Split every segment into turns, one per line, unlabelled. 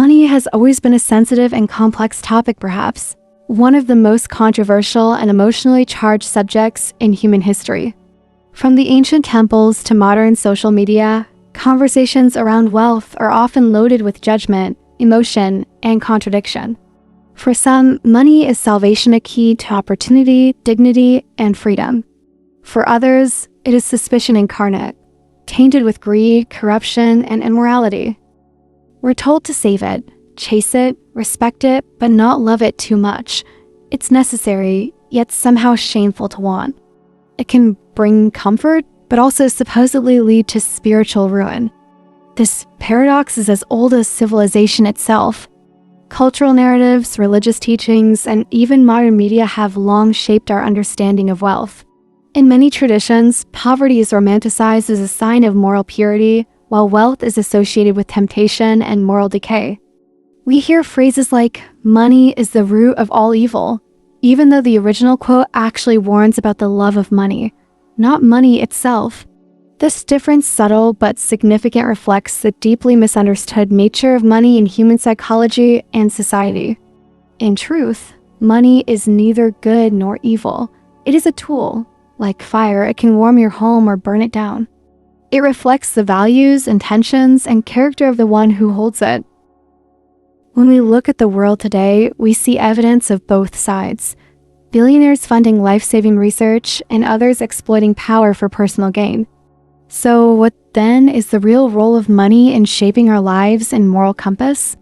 Money has always been a sensitive and complex topic, perhaps one of the most controversial and emotionally charged subjects in human history. From the ancient temples to modern social media, conversations around wealth are often loaded with judgment, emotion, and contradiction. For some, money is salvation, a key to opportunity, dignity, and freedom. For others, it is suspicion incarnate, tainted with greed, corruption, and immorality. We're told to save it, chase it, respect it, but not love it too much. It's necessary, yet somehow shameful to want. It can bring comfort, but also supposedly lead to spiritual ruin. This paradox is as old as civilization itself. Cultural narratives, religious teachings, and even modern media have long shaped our understanding of wealth. In many traditions, poverty is romanticized as a sign of moral purity, while wealth is associated with temptation and moral decay. We hear phrases like, "Money is the root of all evil," even though the original quote actually warns about the love of money, not money itself. This difference, subtle but significant, reflects the deeply misunderstood nature of money in human psychology and society. In truth, money is neither good nor evil. It is a tool. Like fire, it can warm your home or burn it down. It reflects the values, intentions, and character of the one who holds it. When we look at the world today, we see evidence of both sides. Billionaires funding life-saving research and others exploiting power for personal gain. So what then is the real role of money in shaping our lives and moral compass?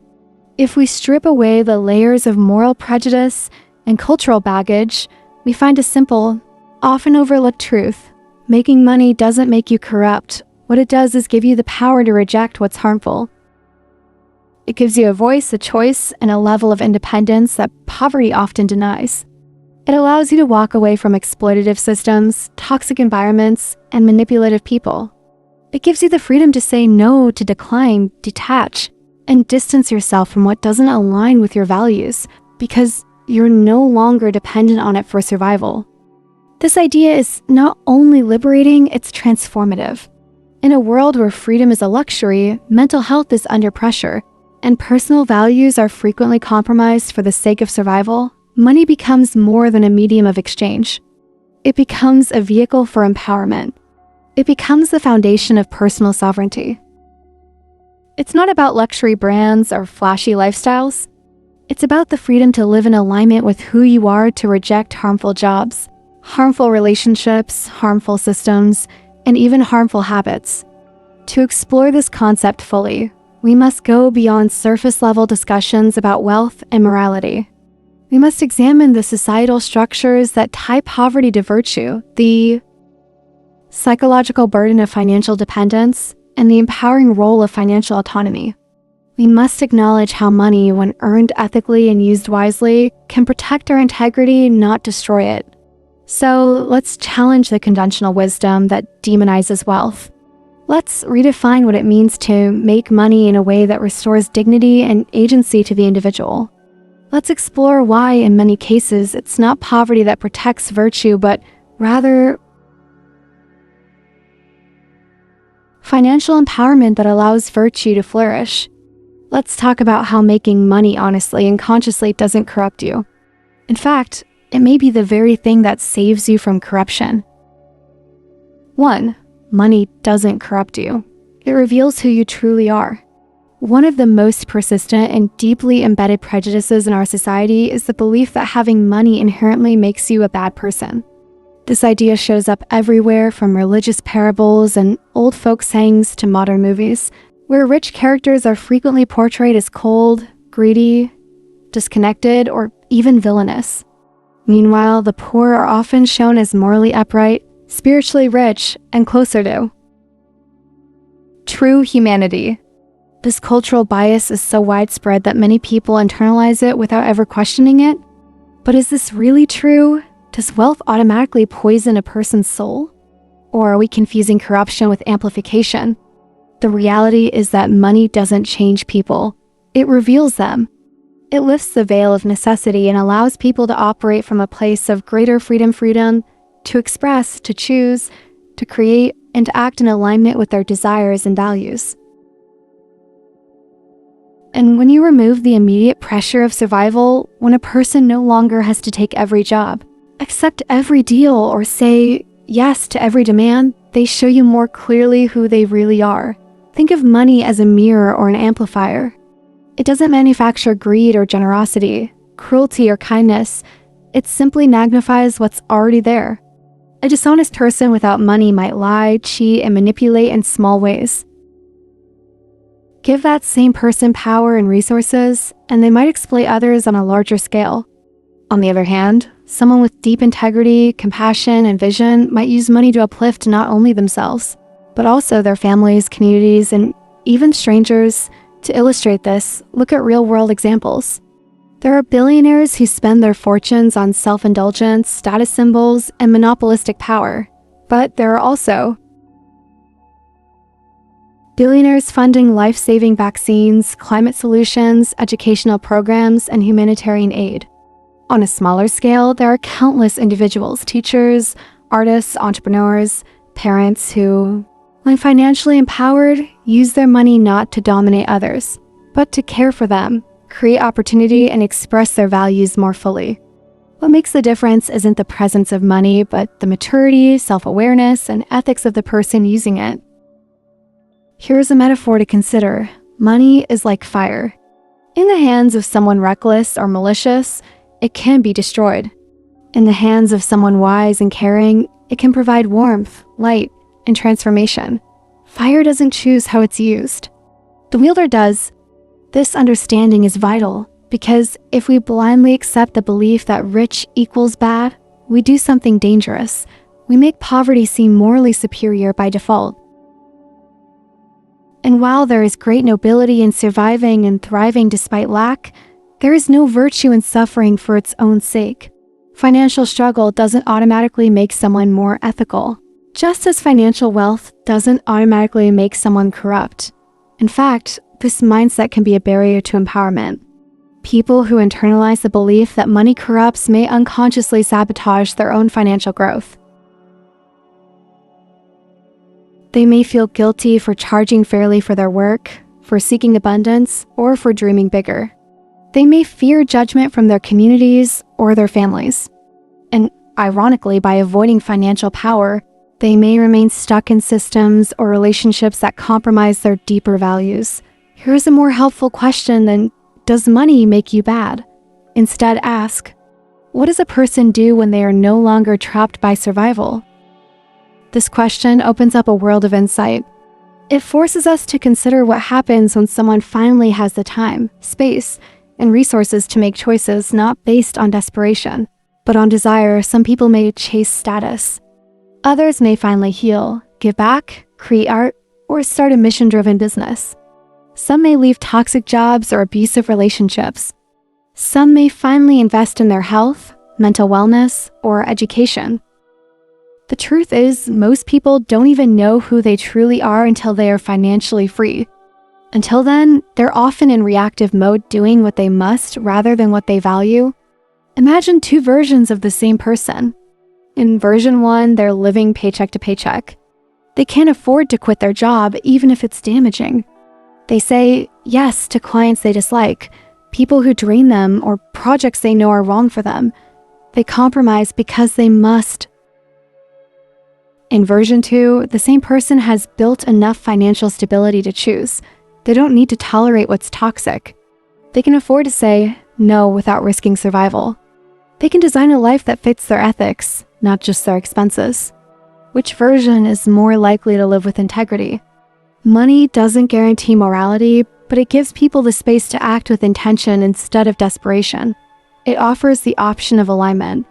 If we strip away the layers of moral prejudice and cultural baggage, we find a simple, often overlooked truth. Making money doesn't make you corrupt. What it does is give you the power to reject what's harmful. It gives you a voice, a choice, and a level of independence that poverty often denies. It allows you to walk away from exploitative systems, toxic environments, and manipulative people. It gives you the freedom to say no, to decline, detach, and distance yourself from what doesn't align with your values, because you're no longer dependent on it for survival. This idea is not only liberating, it's transformative. In a world where freedom is a luxury, mental health is under pressure, and personal values are frequently compromised for the sake of survival, money becomes more than a medium of exchange. It becomes a vehicle for empowerment. It becomes the foundation of personal sovereignty. It's not about luxury brands or flashy lifestyles. It's about the freedom to live in alignment with who you are, to reject harmful jobs, harmful relationships, harmful systems, and even harmful habits. To explore this concept fully, we must go beyond surface-level discussions about wealth and morality. We must examine the societal structures that tie poverty to virtue, the psychological burden of financial dependence, and the empowering role of financial autonomy. We must acknowledge how money, when earned ethically and used wisely, can protect our integrity, not destroy it. So let's challenge the conventional wisdom that demonizes wealth. Let's redefine what it means to make money in a way that restores dignity and agency to the individual. Let's explore why, in many cases, it's not poverty that protects virtue, but rather financial empowerment that allows virtue to flourish. Let's talk about how making money honestly and consciously doesn't corrupt you. In fact, it may be the very thing that saves you from corruption. 1. Money doesn't corrupt you. It reveals who you truly are. One of the most persistent and deeply embedded prejudices in our society is the belief that having money inherently makes you a bad person. This idea shows up everywhere, from religious parables and old folk sayings to modern movies, where rich characters are frequently portrayed as cold, greedy, disconnected, or even villainous. Meanwhile, the poor are often shown as morally upright, spiritually rich, and closer to true humanity. This cultural bias is so widespread that many people internalize it without ever questioning it. But is this really true? Does wealth automatically poison a person's soul? Or are we confusing corruption with amplification? The reality is that money doesn't change people. It reveals them. It lifts the veil of necessity and allows people to operate from a place of greater freedom to express, to choose, to create, and to act in alignment with their desires and values. And when you remove the immediate pressure of survival, when a person no longer has to take every job, accept every deal, or say yes to every demand, they show you more clearly who they really are. Think of money as a mirror or an amplifier. It doesn't manufacture greed or generosity, cruelty or kindness. It simply magnifies what's already there. A dishonest person without money might lie, cheat, and manipulate in small ways. Give that same person power and resources, and they might exploit others on a larger scale. On the other hand, someone with deep integrity, compassion, and vision might use money to uplift not only themselves, but also their families, communities, and even strangers. To illustrate this, look at real-world examples. There are billionaires who spend their fortunes on self-indulgence, status symbols, and monopolistic power. But there are also billionaires funding life-saving vaccines, climate solutions, educational programs, and humanitarian aid. On a smaller scale, there are countless individuals, teachers, artists, entrepreneurs, parents who, when financially empowered, use their money not to dominate others, but to care for them, create opportunity, and express their values more fully. What makes the difference isn't the presence of money, but the maturity, self-awareness, and ethics of the person using it. Here's a metaphor to consider. Money is like fire. In the hands of someone reckless or malicious, it can be destroyed. In the hands of someone wise and caring, it can provide warmth, light, and transformation. Fire doesn't choose how it's used. The wielder does. This understanding is vital because if we blindly accept the belief that rich equals bad, we do something dangerous. We make poverty seem morally superior by default. And while there is great nobility in surviving and thriving despite lack, there is no virtue in suffering for its own sake. Financial struggle doesn't automatically make someone more ethical, just as financial wealth doesn't automatically make someone corrupt. In fact, this mindset can be a barrier to empowerment. People who internalize the belief that money corrupts may unconsciously sabotage their own financial growth. They may feel guilty for charging fairly for their work, for seeking abundance, or for dreaming bigger. They may fear judgment from their communities or their families. And ironically, by avoiding financial power, they may remain stuck in systems or relationships that compromise their deeper values. Here's a more helpful question than, does money make you bad? Instead, ask, what does a person do when they are no longer trapped by survival? This question opens up a world of insight. It forces us to consider what happens when someone finally has the time, space, and resources to make choices not based on desperation, but on desire. Some people may chase status. Others may finally heal, give back, create art, or start a mission-driven business. Some may leave toxic jobs or abusive relationships. Some may finally invest in their health, mental wellness, or education. The truth is, most people don't even know who they truly are until they are financially free. Until then, they're often in reactive mode, doing what they must rather than what they value. Imagine two versions of the same person. In version 1, they're living paycheck to paycheck. They can't afford to quit their job even if it's damaging. They say yes to clients they dislike, people who drain them, or projects they know are wrong for them. They compromise because they must. In version 2, the same person has built enough financial stability to choose. They don't need to tolerate what's toxic. They can afford to say no without risking survival. They can design a life that fits their ethics, not just their expenses. Which version is more likely to live with integrity? Money doesn't guarantee morality, but it gives people the space to act with intention instead of desperation. It offers the option of alignment.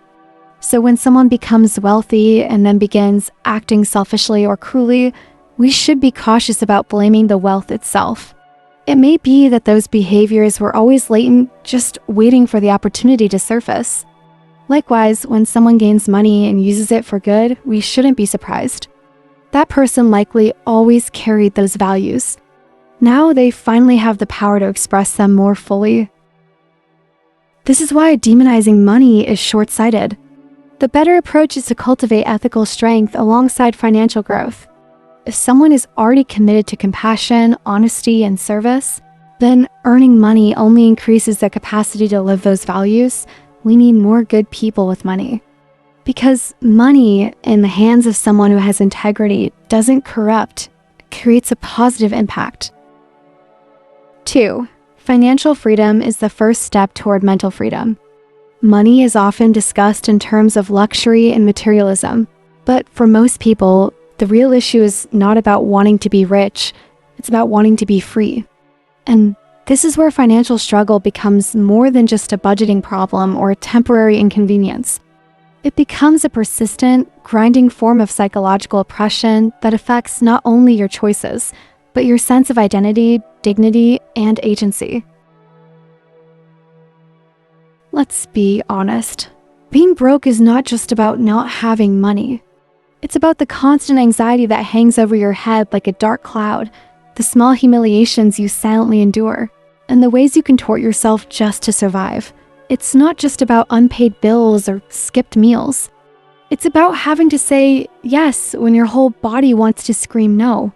So when someone becomes wealthy and then begins acting selfishly or cruelly, we should be cautious about blaming the wealth itself. It may be that those behaviors were always latent, just waiting for the opportunity to surface. Likewise, when someone gains money and uses it for good, we shouldn't be surprised. That person likely always carried those values. Now they finally have the power to express them more fully. This is why demonizing money is short-sighted. The better approach is to cultivate ethical strength alongside financial growth. If someone is already committed to compassion, honesty, and service, then earning money only increases the capacity to live those values. We need more good people with money. Because money in the hands of someone who has integrity doesn't corrupt, it creates a positive impact. 2. Financial freedom is the first step toward mental freedom. Money is often discussed in terms of luxury and materialism, but for most people, the real issue is not about wanting to be rich, it's about wanting to be free. And this is where financial struggle becomes more than just a budgeting problem or a temporary inconvenience. It becomes a persistent, grinding form of psychological oppression that affects not only your choices, but your sense of identity, dignity, and agency. Let's be honest. Being broke is not just about not having money. It's about the constant anxiety that hangs over your head like a dark cloud, the small humiliations you silently endure, and the ways you contort yourself just to survive. It's not just about unpaid bills or skipped meals. It's about having to say yes when your whole body wants to scream no.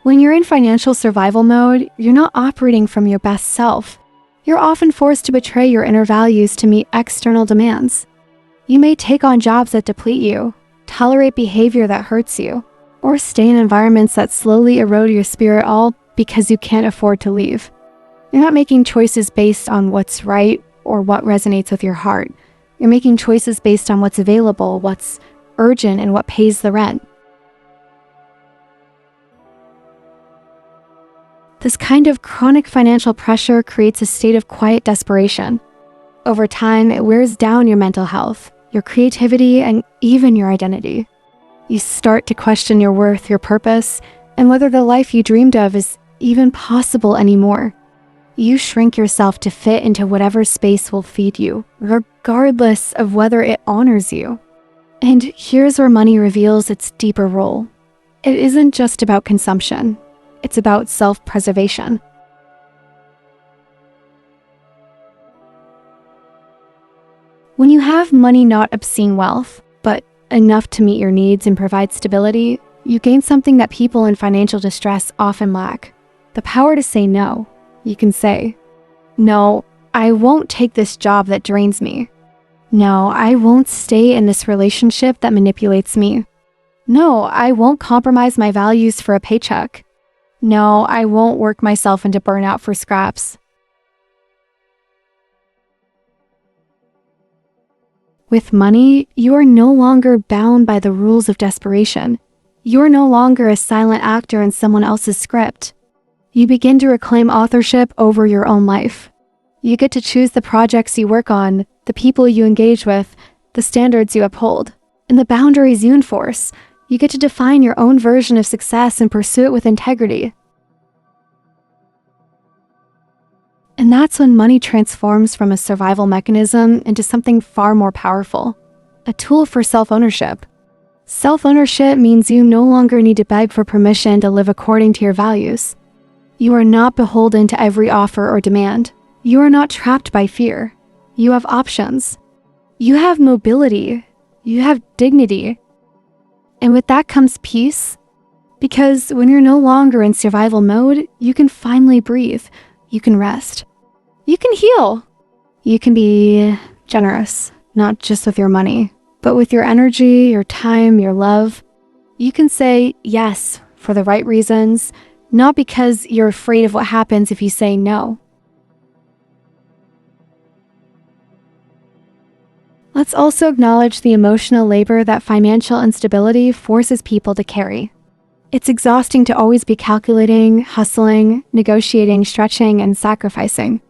When you're in financial survival mode, you're not operating from your best self. You're often forced to betray your inner values to meet external demands. You may take on jobs that deplete you, tolerate behavior that hurts you, or stay in environments that slowly erode your spirit, all because you can't afford to leave. You're not making choices based on what's right or what resonates with your heart. You're making choices based on what's available, what's urgent, and what pays the rent. This kind of chronic financial pressure creates a state of quiet desperation. Over time, it wears down your mental health, your creativity, and even your identity. You start to question your worth, your purpose, and whether the life you dreamed of is even possible anymore. You shrink yourself to fit into whatever space will feed you, regardless of whether it honors you. And here's where money reveals its deeper role. It isn't just about consumption. It's about self-preservation. When you have money, not obscene wealth, but enough to meet your needs and provide stability, you gain something that people in financial distress often lack: the power to say no. You can say, "No, I won't take this job that drains me. No, I won't stay in this relationship that manipulates me. No, I won't compromise my values for a paycheck. No, I won't work myself into burnout for scraps." With money, you are no longer bound by the rules of desperation. You are no longer a silent actor in someone else's script. You begin to reclaim authorship over your own life. You get to choose the projects you work on, the people you engage with, the standards you uphold, and the boundaries you enforce. You get to define your own version of success and pursue it with integrity. And that's when money transforms from a survival mechanism into something far more powerful, a tool for self-ownership. Self-ownership means you no longer need to beg for permission to live according to your values. You are not beholden to every offer or demand. You are not trapped by fear. You have options. You have mobility. You have dignity. And with that comes peace, because when you're no longer in survival mode, you can finally breathe. You can rest. You can heal. You can be generous, not just with your money, but with your energy, your time, your love. You can say yes for the right reasons, not because you're afraid of what happens if you say no. Let's also acknowledge the emotional labor that financial instability forces people to carry. It's exhausting to always be calculating, hustling, negotiating, stretching, and sacrificing.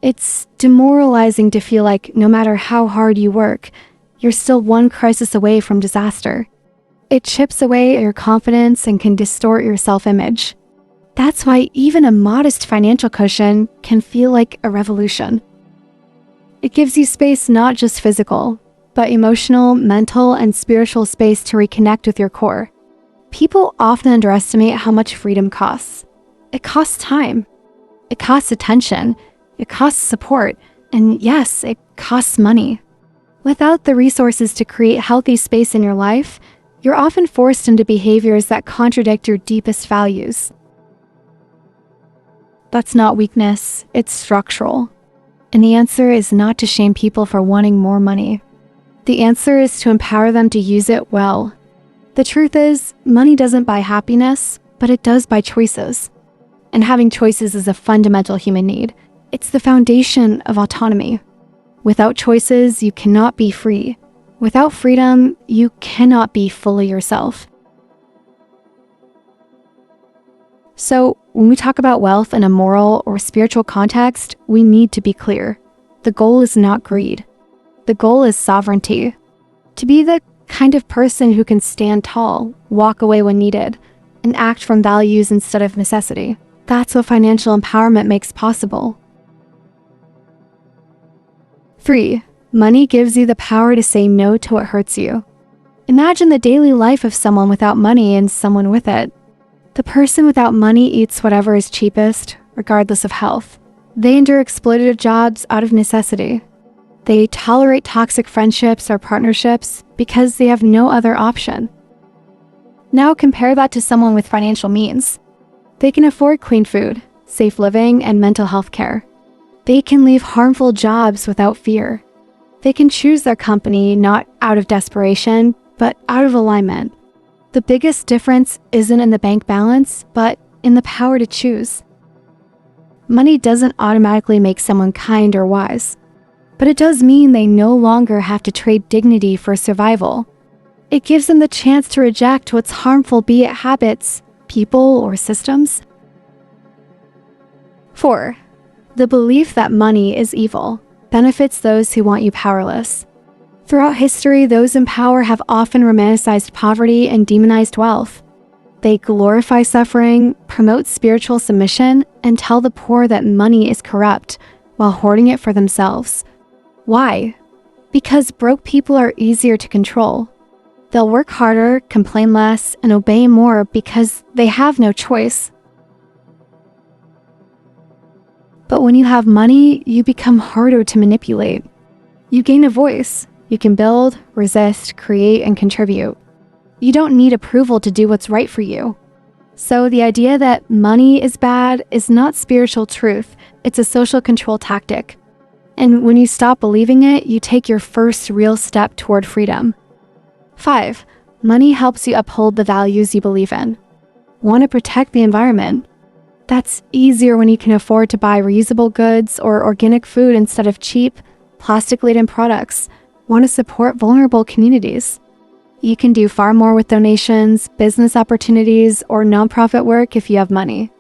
It's demoralizing to feel like no matter how hard you work, you're still one crisis away from disaster. It chips away at your confidence and can distort your self-image. That's why even a modest financial cushion can feel like a revolution. It gives you space, not just physical, but emotional, mental, and spiritual space to reconnect with your core. People often underestimate how much freedom costs. It costs time. It costs attention. It costs support. And yes, it costs money. Without the resources to create healthy space in your life, you're often forced into behaviors that contradict your deepest values. That's not weakness, it's structural. And the answer is not to shame people for wanting more money. The answer is to empower them to use it well. The truth is, money doesn't buy happiness, but it does buy choices. And having choices is a fundamental human need. It's the foundation of autonomy. Without choices, you cannot be free. Without freedom, you cannot be fully yourself. So, when we talk about wealth in a moral or spiritual context, we need to be clear. The goal is not greed. The goal is sovereignty. To be the kind of person who can stand tall, walk away when needed, and act from values instead of necessity. That's what financial empowerment makes possible. 3. Money gives you the power to say no to what hurts you. Imagine the daily life of someone without money and someone with it. The person without money eats whatever is cheapest, regardless of health. They endure exploitative jobs out of necessity. They tolerate toxic friendships or partnerships because they have no other option. Now compare that to someone with financial means. They can afford clean food, safe living, and mental health care. They can leave harmful jobs without fear. They can choose their company not out of desperation, but out of alignment. The biggest difference isn't in the bank balance, but in the power to choose. Money doesn't automatically make someone kind or wise, but it does mean they no longer have to trade dignity for survival. It gives them the chance to reject what's harmful, be it habits, people, or systems. 4. The belief that money is evil benefits those who want you powerless. Throughout history, those in power have often romanticized poverty and demonized wealth. They glorify suffering, promote spiritual submission, and tell the poor that money is corrupt while hoarding it for themselves. Why? Because broke people are easier to control. They'll work harder, complain less, and obey more because they have no choice. But when you have money, you become harder to manipulate. You gain a voice. You can build, resist, create, and contribute. You don't need approval to do what's right for you. So the idea that money is bad is not spiritual truth, it's a social control tactic. And when you stop believing it, you take your first real step toward freedom. 5. Money helps you uphold the values you believe in. Want to protect the environment? That's easier when you can afford to buy reusable goods or organic food instead of cheap, plastic-laden products. Want to support vulnerable communities? You can do far more with donations, business opportunities, or nonprofit work if you have money.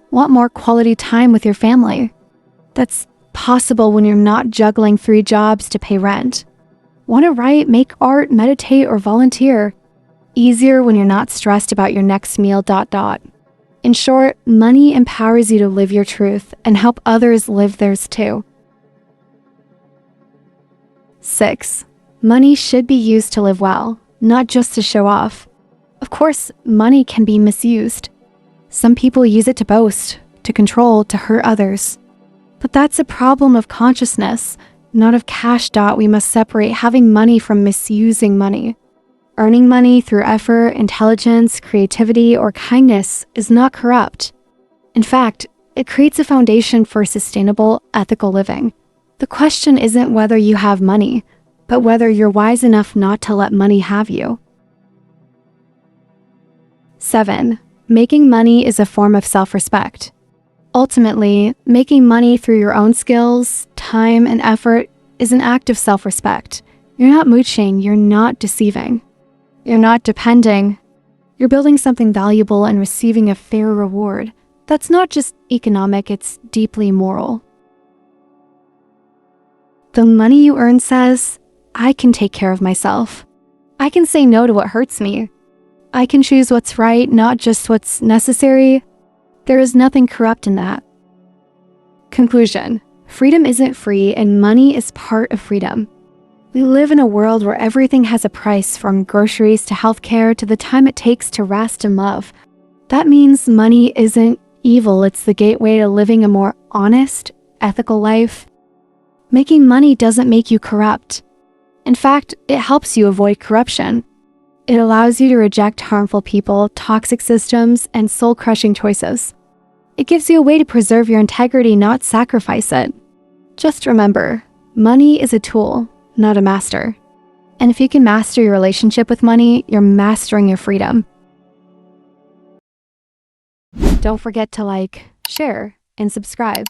Want more quality time with your family? That's possible when you're not juggling 3 jobs to pay rent. Want to write, make art, meditate, or volunteer? Easier when you're not stressed about your next meal, ... In short, money empowers you to live your truth and help others live theirs too. 6. Money should be used to live well, not just to show off. Of course, money can be misused. Some people use it to boast, to control, to hurt others. But that's a problem of consciousness, not of cash. We must separate having money from misusing money. Earning money through effort, intelligence, creativity, or kindness is not corrupt. In fact, it creates a foundation for sustainable, ethical living. The question isn't whether you have money, but whether you're wise enough not to let money have you. 7. Making money is a form of self-respect. Ultimately, making money through your own skills, time, and effort is an act of self-respect. You're not mooching, you're not deceiving. You're not depending. You're building something valuable and receiving a fair reward. That's not just economic, it's deeply moral. The money you earn says, I can take care of myself. I can say no to what hurts me. I can choose what's right, not just what's necessary. There is nothing corrupt in that. Conclusion: freedom isn't free, and money is part of freedom. We live in a world where everything has a price, from groceries to healthcare to the time it takes to rest and love. That means money isn't evil, it's the gateway to living a more honest, ethical life. Making money doesn't make you corrupt. In fact, it helps you avoid corruption. It allows you to reject harmful people, toxic systems, and soul-crushing choices. It gives you a way to preserve your integrity, not sacrifice it. Just remember, money is a tool, not a master. And if you can master your relationship with money, you're mastering your freedom. Don't forget to like, share, and subscribe.